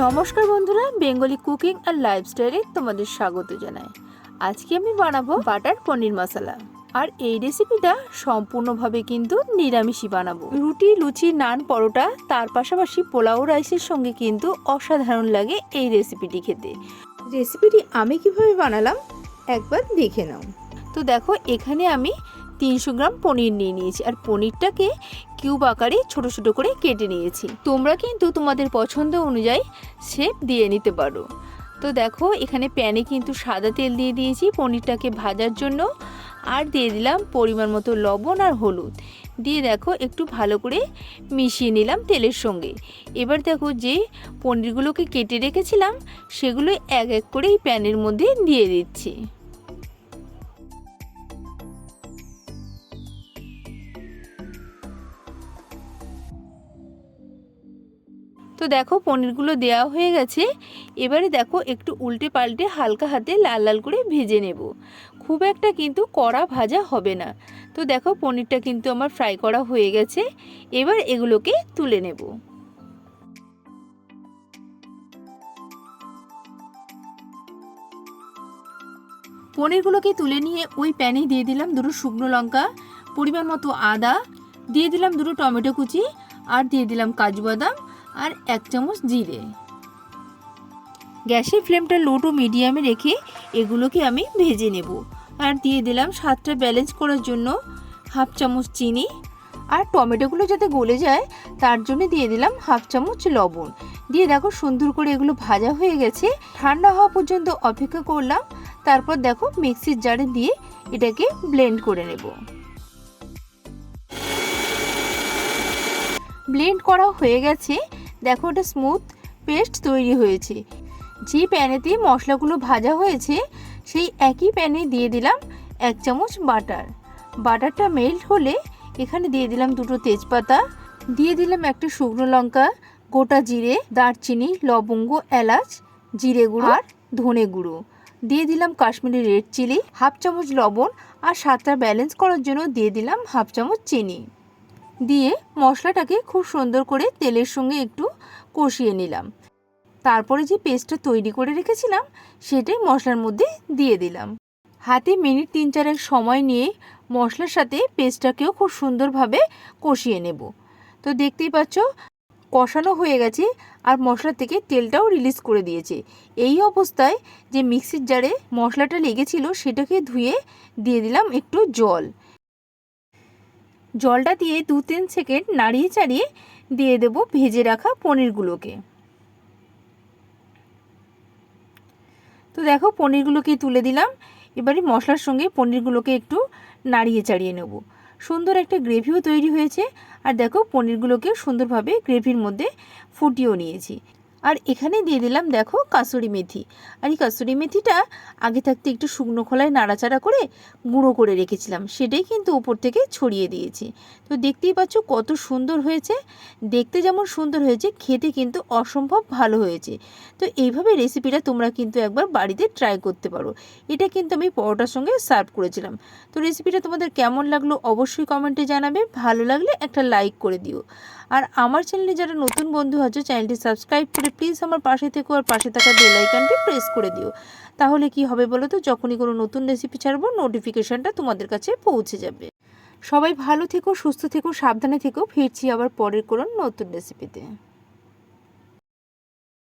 নমস্কার বন্ধুরা, Bengali cooking আর লাইফস্টাইলে তোমাদের স্বাগত জানাই। আজকে আমি বানাবো বাটার পনির মশলা। আর এই রেসিপিটা সম্পূর্ণভাবে কিন্তু নিরামিষই বানাবো। রুটি, লুচি, নান, পরোটা, তার পাশাপাশি পোলাও রাইসের সঙ্গে কিন্তু অসাধারণ লাগে এই রেসিপিটি খেতে। রেসিপিটি আমি কিভাবে বানালাম একবার দেখে নাও। তো দেখো, এখানে আমি 300 গ্রাম পনির নিয়ে নিয়েছি আর পনিরটাকে কিউব আকারে ছোট ছোট করে কেটে নিয়েছি। তোমরা কিন্তু তোমাদের পছন্দ অনুযায়ী শেপ দিয়ে নিতে পারো। তো দেখো, এখানে প্যানে কিন্তু সাদা তেল দিয়ে দিয়েছি পনিরটাকে ভাজার জন্য, আর দিয়ে দিলাম পরিমাণ মতো লবণ আর হলুদ দিয়ে দেখো একটু ভালো করে মিশিয়ে নিলাম তেলের সঙ্গে। এবার দেখো, যে পনিরগুলোকে কেটে রেখেছিলাম সেগুলো এক এক করে এই প্যানের মধ্যে দিয়ে দিচ্ছি। তো দেখো, পনিরগুলো দেওয়া হয়ে গেছে। এবারে দেখো একটু উল্টে পাল্টে হালকা হাতে লাল লাল করে ভেজে নেব। খুব একটা কিন্তু কড়া ভাজা হবে না। তো দেখো, পনিরটা কিন্তু আমার ফ্রাই করা হয়ে গেছে। এবার এগুলোকে তুলে নেব। পনিরগুলোকে তুলে নিয়ে ওই প্যানে দিয়ে দিলাম 2 শুকনো লঙ্কা, পরিমাণ মতো আদা, দিয়ে দিলাম 2 টমেটো কুচি, আর দিয়ে দিলাম কাজু বাদাম আর 1 চামচ জিরে। গ্যাসের ফ্লেমটা লো টু মিডিয়ামে রেখে এগুলোকে আমি ভেজে নেব। আর দিয়ে দিলাম স্বাদটা ব্যালেন্স করার জন্য 1/2 চামচ চিনি, আর টমেটোগুলো যাতে গলে যায় তার জন্য দিয়ে দিলাম 1/2 চামচ লবণ। দিয়ে দেখো সুন্দর করে এগুলো ভাজা হয়ে গেছে। ঠান্ডা হওয়া পর্যন্ত অপেক্ষা করলাম। তারপর দেখো মিক্সির জারে দিয়ে এটাকে ব্লেন্ড করে নেব। ব্লেন্ড করা হয়ে গেছে। দেখো, এটা স্মুথ পেস্ট তৈরি হয়েছে। যে প্যানেতে মশলাগুলো ভাজা হয়েছে সেই একই প্যানে দিয়ে দিলাম 1 চামচ বাটার। বাটারটা মেল্ট হলে এখানে দিয়ে দিলাম 2টো তেজপাতা, দিয়ে দিলাম একটা শুকনো লঙ্কা, গোটা জিরে, দারচিনি, লবঙ্গ, এলাচ, জিরে গুঁড়ো আর ধনে গুঁড়ো, দিয়ে দিলাম কাশ্মীরি রেড চিলি, 1/2 চামচ লবণ, আর স্বাদটা ব্যালেন্স করার জন্য দিয়ে দিলাম 1/2 চামচ চিনি। দিয়ে মশলাটাকে খুব সুন্দর করে তেলের সঙ্গে একটু কষিয়ে নিলাম। তারপরে যে পেস্টটা তৈরি করে রেখেছিলাম সেটাই মশলার মধ্যে দিয়ে দিলাম। হাতে মিনিট 3-4 সময় নিয়ে মশলার সাথে পেস্টটাকেও খুব সুন্দরভাবে কষিয়ে নেব। তো দেখতেই পাচ্ছ কষানো হয়ে গেছে আর মশলা থেকে তেলটাও রিলিজ করে দিয়েছে। এই অবস্থায় যে মিক্সির জারে মশলাটা লেগেছিল সেটাকে ধুয়ে দিয়ে দিলাম একটু জল। জলটা দিয়ে 2-3 সেকেন্ড নাড়িয়ে চাড়িয়ে দিয়ে দেব ভেজে রাখা পনিরগুলোকে। তো দেখো, পনিরগুলোকে তুলে দিলাম। এবারে মশলার সঙ্গে পনিরগুলোকে একটু নাড়িয়ে চাড়িয়ে নেব। সুন্দর একটা গ্রেভিও তৈরি হয়েছে। আর দেখো, পনিরগুলোকে সুন্দরভাবে গ্রেভির মধ্যে ফুটিয়েও নিয়েছি। আর এখানে দিয়ে দিলাম দেখো কাসুরি মেথি। আর এই কাসুরি মেথিটা আগে থাকতে একটু শুকনো খোলায় নাড়াচাড়া করে গুঁড়ো করে রেখেছিলাম, সেটাই কিন্তু উপর থেকে ছড়িয়ে দিয়েছি। তো দেখতেই পাচ্ছ কত সুন্দর হয়েছে। দেখতে যেমন সুন্দর হয়েছে, খেতে কিন্তু অসম্ভব ভালো হয়েছে। তো এইভাবে রেসিপিটা তোমরা কিন্তু একবার বাড়িতে ট্রাই করতে পারো। এটা কিন্তু আমি পরোটার সঙ্গে সার্ভ করেছিলাম। তো রেসিপিটা তোমাদের কেমন লাগলো অবশ্যই কমেন্টে জানাবে। ভালো লাগলে একটা লাইক করে দিও। আর আমার চ্যানেলে যারা নতুন বন্ধু আছো চ্যানেলটি সাবস্ক্রাইব করে প্লিজ আমার পাশে থেকো, আর পাশে থাকা বেল আইকনটি প্রেস করে দিও। তাহলে কি হবে বলো তো, যখনই কোনো নতুন রেসিপি ছাড়বো নোটিফিকেশনটা তোমাদের কাছে পৌঁছে যাবে। সবাই ভালো থেকো, সুস্থ থেকো, সাবধানে থেকো। ফিরছি আবার পরের কোনো নতুন রেসিপিতে।